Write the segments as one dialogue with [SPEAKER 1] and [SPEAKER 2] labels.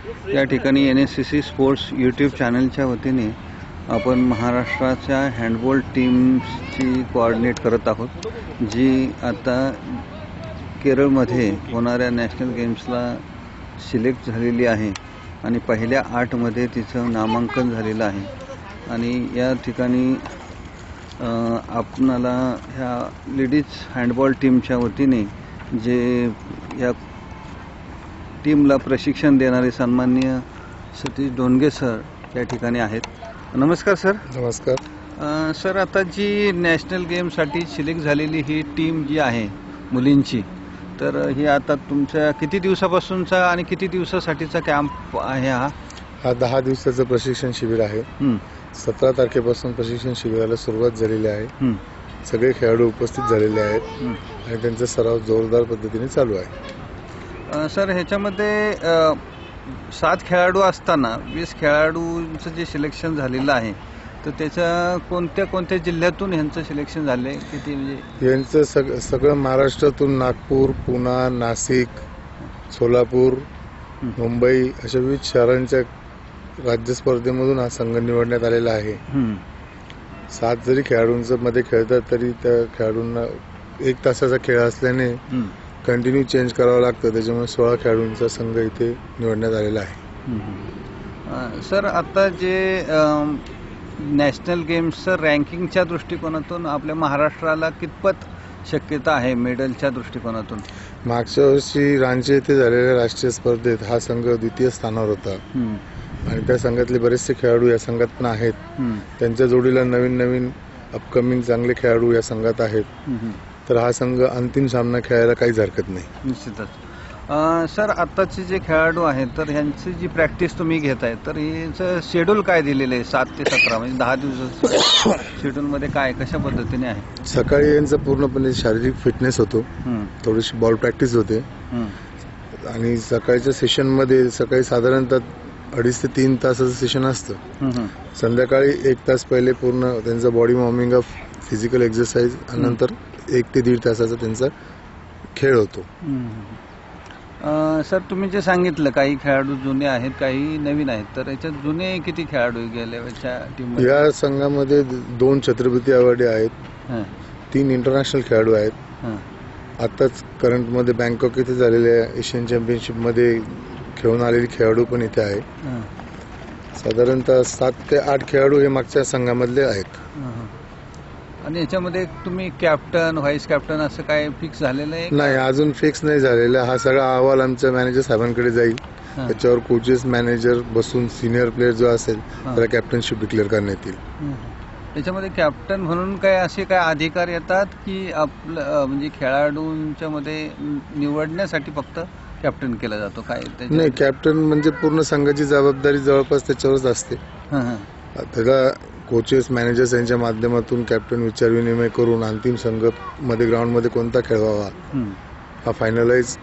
[SPEAKER 1] या ठिकाणी NSCC sports YouTube चॅनलच्या वतीने आपण महाराष्ट्राच्या हँडबॉल टीमची कोऑर्डिनेट करत आहोत, जी आता केरळमध्ये होणाऱ्या नॅशनल गेम्सला सिलेक्ट झालेली आहे आणि पहिल्या 8 मध्ये तिचं नामांकन झालेलं आहे। आणि या ठिकाणी आपणाला ह्या लेडीज हँडबॉल टीमच्या वतीने जे या टीमला प्रशिक्षण देणारे सन्माननीय सतीश डोंगे सर या ठिकाणी आहेत। नमस्कार सर।
[SPEAKER 2] नमस्कार
[SPEAKER 1] सर, आता जी नॅशनल गेमसाठी सिलेक्ट झालेली ही टीम जी आहे मुलींची, तर ही आता तुमच्या किती दिवसापासूनचा आणि किती दिवसासाठीचा कॅम्प आहे? हा
[SPEAKER 2] 10 दिवसाचं प्रशिक्षण शिबिर आहे। 17 तारखेपासून प्रशिक्षण शिबिराला सुरुवात झालेली आहे। सगळे खेळाडू उपस्थित झालेले आहेत आणि त्यांचा सराव जोरदार पद्धतीने चालू आहे।
[SPEAKER 1] सर, ह्याच्यामध्ये 7 खेळाडू असताना 20 खेळाडूंचं जे सिलेक्शन झालेलं आहे, तर त्याच्या कोणत्या कोणत्या जिल्ह्यातून ह्यांचं सिलेक्शन झाले? किती म्हणजे
[SPEAKER 2] यांचं सगळं महाराष्ट्रातून नागपूर, पुणे, नाशिक, सोलापूर, मुंबई अशा विविध शहरांच्या राज्य स्पर्धेमधून हा संघ निवडण्यात आलेला आहे। 7 जरी खेळाडूंच्या मध्ये खेळतात तरी त्या खेळाडूंना 1 तासाचा खेळ असल्याने कंटिन्यू चेंज करावं लागतं, त्याच्यामुळे 16 खेळाडूंचा संघ इथे निवडण्यात आलेला आहे।
[SPEAKER 1] सर, आता जे नॅशनल गेम्सचं रँकिंगच्या दृष्टिकोनातून आपल्या महाराष्ट्राला कितपत शक्यता आहे मेडलच्या दृष्टिकोनातून?
[SPEAKER 2] मागच्या वर्षी रांची येथे झालेल्या राष्ट्रीय स्पर्धेत हा संघ द्वितीय स्थानावर होता आणि त्या संघातले बरेचसे खेळाडू या संघात पण आहेत। त्यांच्या जोडीला नवीन नवीन अपकमिंग चांगले खेळाडू या संघात आहेत, तर हा संघ अंतिम सामना खेळायला काहीच हरकत नाही।
[SPEAKER 1] निश्चितच। सर, आत्ताचे जे खेळाडू आहेत तर ह्यांची जी प्रॅक्टिस तुम्ही घेताय, तर हिचं शेड्यूल काय दिलेलं आहे? 7 ते 17 म्हणजे 10 दिवसाचं शेड्यूलमध्ये काय कशा पद्धतीने आहे?
[SPEAKER 2] सकाळी यांचा पूर्णपणे शारीरिक फिटनेस होतो, थोडीशी बॉल प्रॅक्टिस होते आणि सकाळच्या सेशनमध्ये सकाळी साधारणतः 2.5 ते 3 तासाचं सेशन असतं। संध्याकाळी 1 तास पहिले पूर्ण त्यांचं body warming up, physical exercise आणि नंतर 1 ते 1.5 तासाचा त्यांचा खेळ होतो।
[SPEAKER 1] सर, तुम्ही जे सांगितलं काही खेळाडू जुने आहेत, काही नवीन आहेत, तर याच्यात जुने किती खेळाडू गेल्याच्या टीममध्ये?
[SPEAKER 2] या संघामध्ये 2 छत्रपती अवॉर्डी आहेत, 3 इंटरनॅशनल खेळाडू आहेत। आताच करंटमध्ये बँकॉक इथे झालेल्या एशियन चॅम्पियनशिपमध्ये खेळून आलेले खेळाडू पण इथे आहेत। साधारणतः 7 ते 8 खेळाडू हे मागच्या संघामधले आहेत।
[SPEAKER 1] आणि याच्यामध्ये तुम्ही कॅप्टन, व्हाईस कॅप्टन असं काय फिक्स झालेलं आहे?
[SPEAKER 2] नाही, अजून फिक्स नाही झालेलं। हा सगळा अहवाल आमच्या मॅनेजर साहेबांकडे जाईल, त्याच्यावर कोचेस मॅनेजर बसून सिनियर प्लेअर जो असेल त्याला कॅप्टनशिप डिक्लेअर करण्यात येईल।
[SPEAKER 1] त्याच्यामध्ये कॅप्टन म्हणून काय असे काय अधिकार येतात की आपलं म्हणजे खेळाडूंच्या मध्ये निवडण्यासाठी फक्त कॅप्टन केला जातो? काय
[SPEAKER 2] नाही, कॅप्टन म्हणजे पूर्ण संघाची जबाबदारी जवळपास त्याच्यावरच असते। त्याला कोचेस मॅनेजर्स यांच्या माध्यमातून कॅप्टन विचारविनिमय करून अंतिम संघ मध्ये ग्राउंडमध्ये कोणता खेळवावा हा फायनलाइज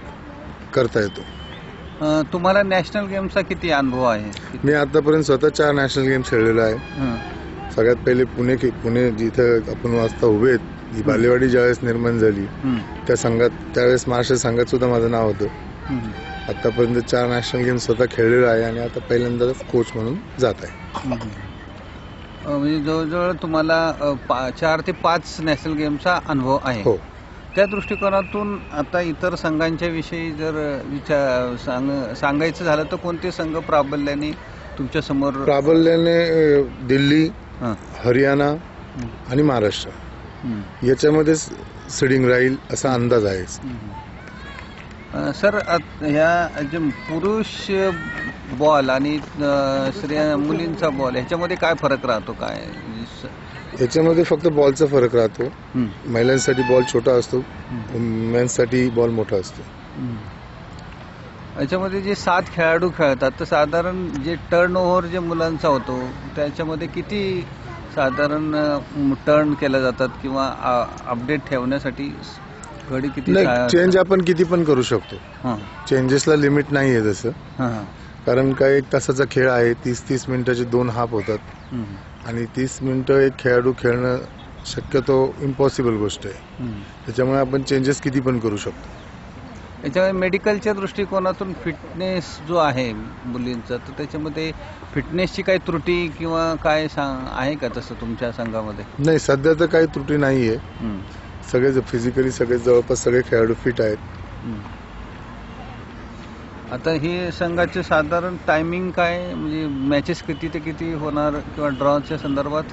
[SPEAKER 2] करता येतो।
[SPEAKER 1] तुम्हाला नॅशनल गेमचा किती अनुभव आहे?
[SPEAKER 2] मी आतापर्यंत स्वतः 4 नॅशनल गेम्स खेळलेलो आहे। सगळ्यात पहिले पुणे जिथं आपण वाजता उभे आहेत, जी बालेवाडी ज्यावेळेस निर्माण झाली त्या संघात, त्यावेळेस महाराष्ट्र संघात सुद्धा माझं नाव होतं। आतापर्यंत 4 नॅशनल गेम्स स्वतः खेळलेलो आहे आणि आता पहिल्यांदा कोच म्हणून जात आहे।
[SPEAKER 1] म्हणजे जवळजवळ तुम्हाला 4 ते 5 नॅशनल गेमचा अनुभव आहे।
[SPEAKER 2] हो।
[SPEAKER 1] त्या दृष्टिकोनातून आता इतर संघांच्या विषयी जर सांगायचं झालं तर कोणते संघ प्राबल्याने तुमच्या समोर?
[SPEAKER 2] प्राबल्याने दिल्ली, हरियाणा आणि महाराष्ट्र याच्यामध्ये सीडिंग राहील असा अंदाज आहे।
[SPEAKER 1] सर, ह्या जे पुरुष बॉल आणि मुलींचा बॉल ह्याच्यामध्ये काय फरक राहतो? काय
[SPEAKER 2] याच्यामध्ये फक्त बॉलचा फरक राहतो। महिलांसाठी बॉल छोटा असतो, मेन्ससाठी बॉल मोठा असतो।
[SPEAKER 1] याच्यामध्ये जे 7 खेळाडू खेळतात तर साधारण जे टर्न ओव्हर जे मुलांचा होतो त्याच्यामध्ये किती साधारण टर्न केल्या जातात किंवा अपडेट ठेवण्यासाठी घडी किती?
[SPEAKER 2] चेंज आपण किती पण करू शकतो, चेंजेसला लिमिट नाही आहे तसं, कारण काय 1 तासाचा खेळ आहे, 30-30 मिनिटाचे 2 हाफ होतात आणि 30 मिनिटं एक खेळाडू खेळणं शक्यतो इम्पॉसिबल गोष्ट आहे। त्याच्यामुळे आपण चेंजेस किती पण करू शकतो।
[SPEAKER 1] याच्यामध्ये मेडिकलच्या दृष्टिकोनातून फिटनेस जो आहे मुलींचा, तर त्याच्यामध्ये फिटनेसची काही त्रुटी किंवा काय आहे का तसं तुमच्या संघामध्ये?
[SPEAKER 2] नाही, सध्या तर काही त्रुटी नाही आहे.
[SPEAKER 1] हं.
[SPEAKER 2] सगळे फिजिकली सगळे जवळपास सगळे खेळाडू फिट आहेत.
[SPEAKER 1] आता हे संघाचे साधारण टायमिंग काय, म्हणजे मॅचेस किती ते किती होणार किंवा ड्रॉच्या संदर्भात?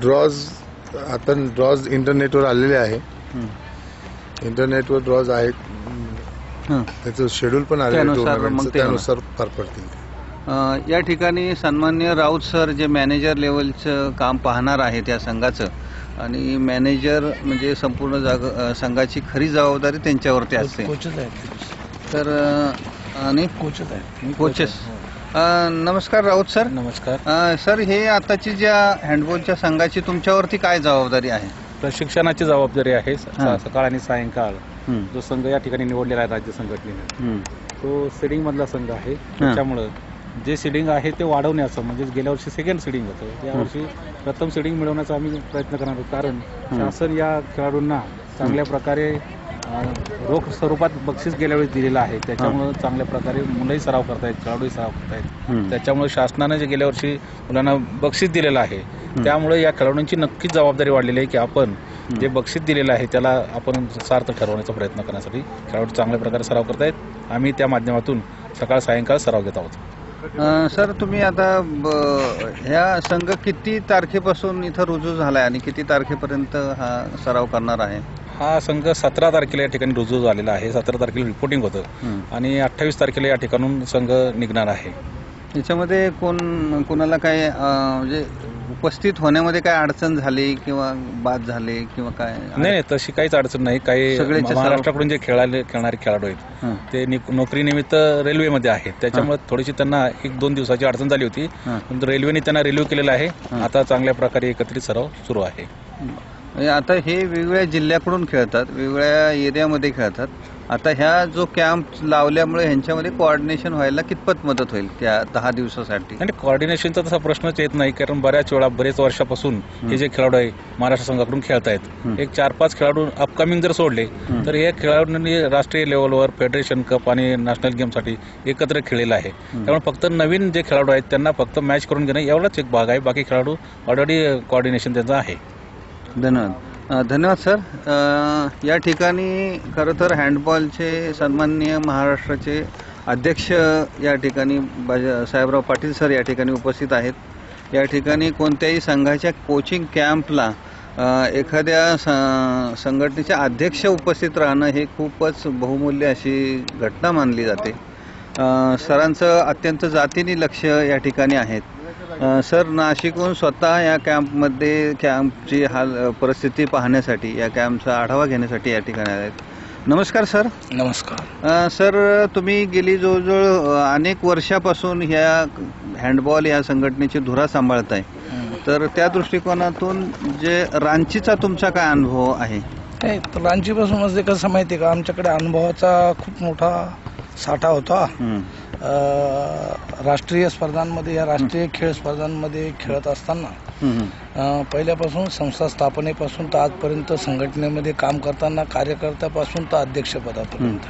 [SPEAKER 2] ड्रॉज इंटरनेटवर आलेले आहे. इंटरनेटवर ड्रॉज आहेत. त्याचं शेड्यूल पण आलेलं, त्यानुसार पार पडतील.
[SPEAKER 1] या ठिकाणी सन्माननीय राऊत सर जे मॅनेजर लेवलचं काम पाहणार आहेत या संघाचं, आणि मॅनेजर म्हणजे संपूर्ण संघाची खरी जबाबदारी त्यांच्यावरती असते. तर आणि कोचेस. नमस्कार राऊत सर.
[SPEAKER 3] नमस्कार
[SPEAKER 1] सर, हे आताची ज्या हँडबॉलच्या संघाची तुमच्यावरती काय जबाबदारी आहे?
[SPEAKER 3] प्रशिक्षणाची जबाबदारी आहे. सकाळ आणि सायंकाळ जो संघ या ठिकाणी निवडलेला आहे राज्य संघटनेने, तो सीडिंग मधला संघ आहे. त्याच्यामुळं जे सीडिंग आहे ते वाढवण्याचं, म्हणजे गेल्या वर्षी सेकंड सीडिंग होतं, यावर्षी प्रथम सीडिंग मिळवण्याचा आम्ही प्रयत्न करणार आहोत. कारण शासन या खेळाडूंना चांगल्या प्रकारे रोख स्वरूपात बक्षीस गेल्या वेळी दिलेलं आहे. त्याच्यामुळे चांगल्या प्रकारे मुलंही सराव करतायत, खेळाडूही सराव करतायत. त्याच्यामुळे शासनाने जे गेल्या वर्षी मुलांना बक्षीस दिलेलं आहे, त्यामुळे या खेळाडूंची नक्कीच जबाबदारी वाढलेली आहे की आपण जे बक्षीस दिलेलं आहे त्याला आपण सार्थ ठरवण्याचा प्रयत्न करण्यासाठी खेळाडू चांगल्या प्रकारे सराव करतायत. आम्ही त्या माध्यमातून सकाळ सायंकाळ सराव घेत आहोत.
[SPEAKER 1] सर, तुम्ही आता ह्या संघ किती तारखेपासून इथं रुजू झाला आहे आणि किती तारखेपर्यंत हा सराव करणार आहे?
[SPEAKER 3] हा संघ 17 तारखेला या ठिकाणी रुजू झालेला आहे. 17 तारखेला रिपोर्टिंग होतं आणि 28 तारखेला या ठिकाणून संघ निघणार आहे.
[SPEAKER 1] याच्यामध्ये कोणाला काय म्हणजे उपस्थित होण्यामध्ये काय अडचण झाली किंवा बाद झाले किंवा काय?
[SPEAKER 3] नाही, तशी काहीच अडचण नाही. काही महाराष्ट्राकडून जे खेळणारे खेळाडू आहेत ते नोकरीनिमित्त रेल्वेमध्ये आहेत, त्याच्यामुळे थोडीशी त्यांना 1-2 दिवसाची अडचण झाली होती. पण रेल्वेने त्यांना रिलीव्ह केलेलं आहे. आता चांगल्या प्रकारे एकत्रित सराव सुरू आहे.
[SPEAKER 1] आता हे वेगवेगळ्या जिल्ह्याकडून खेळतात, वेगवेगळ्या एरियामध्ये खेळतात. आता ह्या जो कॅम्प लावल्यामुळे ह्यांच्यामध्ये कोऑर्डिनेशन व्हायला कितपत मदत होईल त्या 10 दिवसासाठी?
[SPEAKER 3] आणि कोऑर्डिनेशनचा तसा प्रश्नच येत नाही, कारण बरेच वर्षापासून हे जे खेळाडू आहे महाराष्ट्र संघाकडून खेळतायत. एक 4-5 खेळाडू अपकमिंग जर सोडले तर हे खेळाडूंनी राष्ट्रीय लेवलवर फेडरेशन कप आणि नॅशनल गेमसाठी एकत्र खेळलेलं आहे. त्यामुळे फक्त नवीन जे खेळाडू आहेत त्यांना फक्त मॅच करून घेणं एवढाच एक भाग आहे. बाकी खेळाडू ऑलरेडी कोऑर्डिनेशन त्यांचं आहे.
[SPEAKER 1] धन्यवाद सर. या ठिकाणी खरं तर हँडबॉलचे सन्माननीय महाराष्ट्राचे अध्यक्ष या ठिकाणी साहेबराव पाटील सर या ठिकाणी उपस्थित आहेत. या ठिकाणी कोणत्याही संघाच्या कोचिंग कॅम्पला एखाद्या संघटनेचे अध्यक्ष उपस्थित राहणं हे खूपच बहुमूल्य अशी घटना मानली जाते. सरांचं अत्यंत जातीने लक्ष या ठिकाणी आहेत. सर नाशिकहून स्वतः या कॅम्पची परिस्थिती पाहण्यासाठी, या कॅम्पचा आढावा घेण्यासाठी या ठिकाणी आहेत. नमस्कार सर.
[SPEAKER 4] नमस्कार
[SPEAKER 1] सर, तुम्ही गेली जवळजवळ अनेक वर्षापासून ह्या हँडबॉल या संघटनेची धुरा सांभाळताय, तर त्या दृष्टिकोनातून जे रांचीचा तुमचा काय अनुभव आहे?
[SPEAKER 4] रांचीपासूनच कसं माहिती का, आमच्याकडे अनुभवाचा खूप मोठा साठा होता. राष्ट्रीय स्पर्धांमध्ये, या राष्ट्रीय खेळ स्पर्धांमध्ये खेळत असताना पहिल्यापासून संस्था स्थापनेपासून तर आजपर्यंत संघटनेमध्ये काम करताना, कार्यकर्त्यापासून तर अध्यक्षपदापर्यंत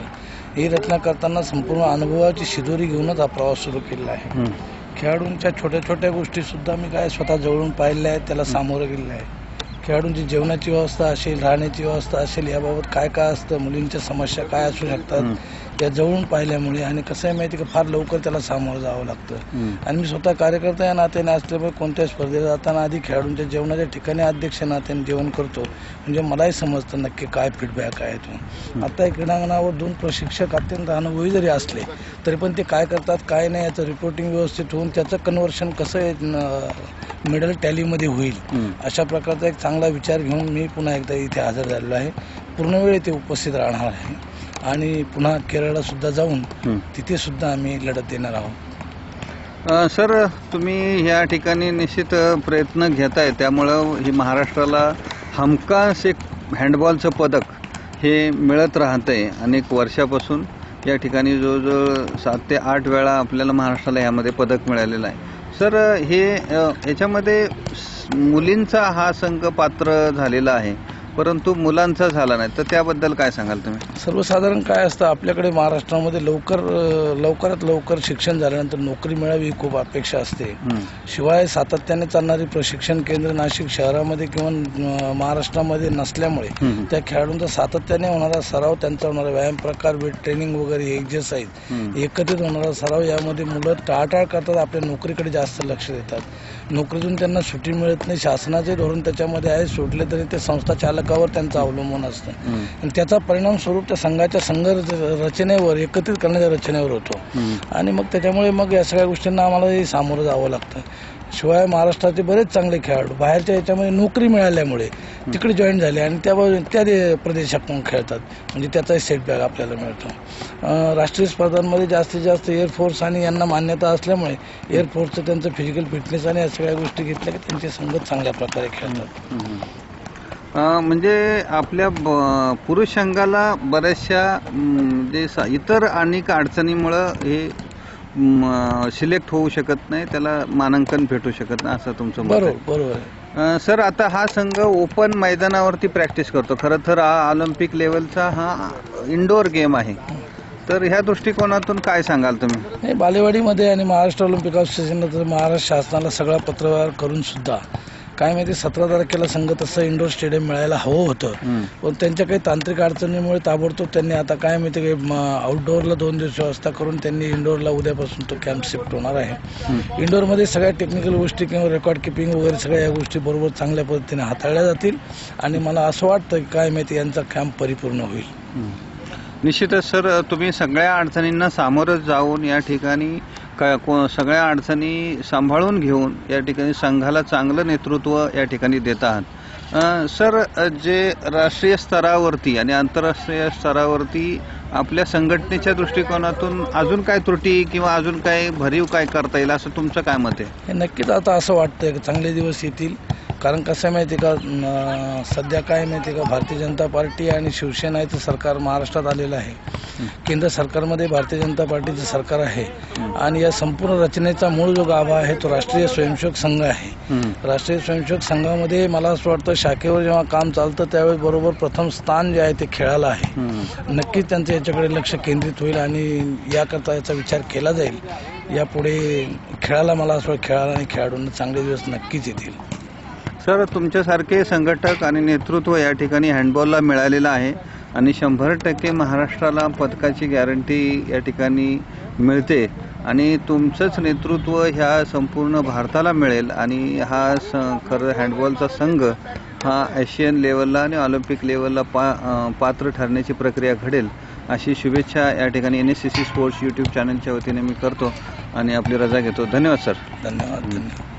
[SPEAKER 4] ही रचना करताना संपूर्ण अनुभवाची शिदोरी घेऊनच हा प्रवास सुरू केलेला आहे. खेळाडूंच्या छोट्या छोट्या गोष्टी सुद्धा मी काय स्वतः जवळून पाहिल्या आहेत, त्याला सामोरं गेलेलं आहे. खेळाडूंची जेवणाची व्यवस्था असेल, राहण्याची व्यवस्था असेल, याबाबत काय काय असतं, मुलींच्या समस्या काय असू शकतात, या जवळून पाहिल्यामुळे. आणि कसं आहे माहिती का, फार लवकर त्याला सामोरं जावं लागतं. आणि मी स्वतः कार्यकर्ता या नात्याने असल्यामुळे कोणत्याही स्पर्धेत जाताना आधी खेळाडूंच्या जेवणाच्या ठिकाणी अध्यक्ष नात्याने जेवण करतो, म्हणजे मलाही समजतं नक्की काय फीडबॅक आहे तो. आता क्रीडांगणावर 2 प्रशिक्षक अत्यंत अनुभवी जरी असले तरी पण ते काय करतात काय नाही याचं रिपोर्टिंग व्यवस्थित होऊन त्याचं कन्व्हर्शन कसं मेडल टॅलीमध्ये होईल, अशा प्रकारचा एक चांगला विचार घेऊन मी पुन्हा एकदा इथे हजर झालेलो आहे. पूर्ण वेळ इथे उपस्थित राहणार आहे आणि पुन्हा केरळला सुद्धा जाऊन तिथे सुद्धा आम्ही लढत देणार आहोत.
[SPEAKER 1] सर, तुम्ही या ठिकाणी निश्चित प्रयत्न घेताय, त्यामुळं ही महाराष्ट्राला हमखास एक हँडबॉलचं पदक हे मिळत राहतंय. अनेक वर्षापासून या ठिकाणी जवळजवळ 7 ते 8 वेळा आपल्याला महाराष्ट्राला यामध्ये पदक मिळालेलं आहे. सर, हे याच्यामध्ये मुलींचा हा संघ पात्र झालेला आहे, परंतु मुलांचा झाला नाही, तर त्याबद्दल काय सांगाल तुम्ही?
[SPEAKER 4] सर्वसाधारण काय असतं, आपल्याकडे महाराष्ट्रामध्ये लवकरात लवकर शिक्षण झाल्यानंतर नोकरी मिळावी ही खूप अपेक्षा असते. शिवाय सातत्याने चालणारी प्रशिक्षण केंद्र नाशिक शहरामध्ये किंवा महाराष्ट्रामध्ये नसल्यामुळे त्या खेळाडूंचा सातत्याने होणारा सराव, त्यांचा होणारा व्यायाम प्रकार, वेट ट्रेनिंग वगैरे, एक्झरसाईज, एकत्रित होणारा सराव यामध्ये मुलं टाळाटाळ करतात, आपल्या नोकरीकडे जास्त लक्ष देतात. नोकरीतून त्यांना सुट्टी मिळत नाही. शासनाचे धोरण त्याच्यामध्ये आहे, सोडले तरी ते संस्था चालकावर त्यांचं अवलंबून असतं आणि त्याचा परिणाम स्वरूप त्या संघाच्या संघ रचनेवर, एकत्रित करण्याच्या रचनेवर होतो आणि मग त्याच्यामुळे मग या सगळ्या गोष्टींना आम्हाला सामोरं जावं लागतं. शिवाय महाराष्ट्राचे बरेच चांगले खेळाडू बाहेरच्या याच्यामध्ये नोकरी मिळाल्यामुळे तिकडे जॉईन झाले आणि त्या प्रदेशात मग खेळतात, म्हणजे त्याचाही सेटबॅक आपल्याला मिळतो. राष्ट्रीय स्पर्धांमध्ये जास्तीत जास्त एअरफोर्स आणि यांना मान्यता असल्यामुळे एअरफोर्सचं त्यांचं फिजिकल फिटनेस आणि या सगळ्या गोष्टी घेतल्या की त्यांचे संघ चांगल्या प्रकारे खेळतात.
[SPEAKER 1] म्हणजे आपल्या पुरुष संघाला बऱ्याचशा जे इतर अनेक अडचणीमुळं हे सिलेक्ट होऊ शकत नाही, त्याला मानांकन भेटू शकत नाही, असं तुमचं मत आहे?
[SPEAKER 4] बरोबर.
[SPEAKER 1] सर, आता हा संघ ओपन मैदानावरती प्रॅक्टिस करतो. खरं तर हा ऑलिम्पिक लेवलचा हा इंडोर गेम आहे, तर ह्या दृष्टिकोनातून काय सांगाल तुम्ही?
[SPEAKER 4] बालेवाडीमध्ये आणि महाराष्ट्र ऑलिम्पिक असोसिएशननं महाराष्ट्र शासनाला सगळा पत्रव्यवहार करून सुद्धा काय माहिती 17 तारखेला संघ तसं इंडोर स्टेडियम मिळायला हवं होतं, पण त्यांच्या काही तांत्रिक अडचणीमुळे ताबडतोब त्यांनी आता काय माहिती आउटडोअरला 2 दिवस व्यवस्था करून त्यांनी इंडोरला उद्यापासून तो कॅम्प शिफ्ट होणार आहे. इंडोरमध्ये सगळ्या टेक्निकल गोष्टी किंवा रेकॉर्ड किपिंग वगैरे सगळ्या या गोष्टी बरोबर चांगल्या पद्धतीने हाताळल्या जातील आणि मला असं वाटतं की काय माहिती यांचा कॅम्प परिपूर्ण होईल.
[SPEAKER 1] निश्चितच सर, तुम्ही सगळ्या अडचणींना सामोरं जाऊन या ठिकाणी सगळ्या अडचणी सांभाळून घेऊन या ठिकाणी संघाला चांगलं नेतृत्व या ठिकाणी देत आहात. सर, जे राष्ट्रीय स्तरावरती आणि आंतरराष्ट्रीय स्तरावरती आपल्या संघटनेच्या दृष्टिकोनातून अजून काय त्रुटी किंवा अजून काय भरीव काय करता येईल, असं तुमचं काय मत आहे?
[SPEAKER 4] नक्कीच आता असं वाटतंय की चांगले दिवस येतील, कारण कसं माहिती का, सध्या काय माहिती का, भारतीय जनता पार्टी आणि शिवसेनेचं सरकार महाराष्ट्रात आलेलं आहे. केंद्र सरकारमध्ये भारतीय जनता पार्टीचं सरकार आहे आणि या संपूर्ण रचनेचा मूळ जो गाभा आहे तो राष्ट्रीय स्वयंसेवक संघ आहे. राष्ट्रीय स्वयंसेवक संघामध्ये मला असं वाटतं शाखेवर जेव्हा काम चालतं त्यावेळेस बरोबर प्रथम स्थान जे आहे ते खेळाला आहे. नक्कीच त्यांचं याच्याकडे लक्ष केंद्रित होईल आणि याकरता याचा विचार केला जाईल. यापुढे खेळाला मला असं वाटतं खेळाला आणि खेळाडूंना चांगले दिवस नक्कीच येतील.
[SPEAKER 1] सर, तुमच्यासारखे संघटक आणि नेतृत्व या ठिकाणी हँडबॉलला मिळालेलं आहे आणि 100% महाराष्ट्राला पदकाची गॅरंटी या ठिकाणी मिळते आणि तुमचंच नेतृत्व ह्या संपूर्ण भारताला मिळेल आणि हा खरं हँडबॉलचा संघ हा एशियन लेवलला आणि ऑलिम्पिक लेवलला पात्र ठरण्याची प्रक्रिया घडेल, अशी शुभेच्छा या ठिकाणी NSCC स्पोर्ट्स यूट्यूब चॅनलच्या वतीने मी करतो आणि आपली रजा घेतो. धन्यवाद सर.
[SPEAKER 4] धन्यवाद.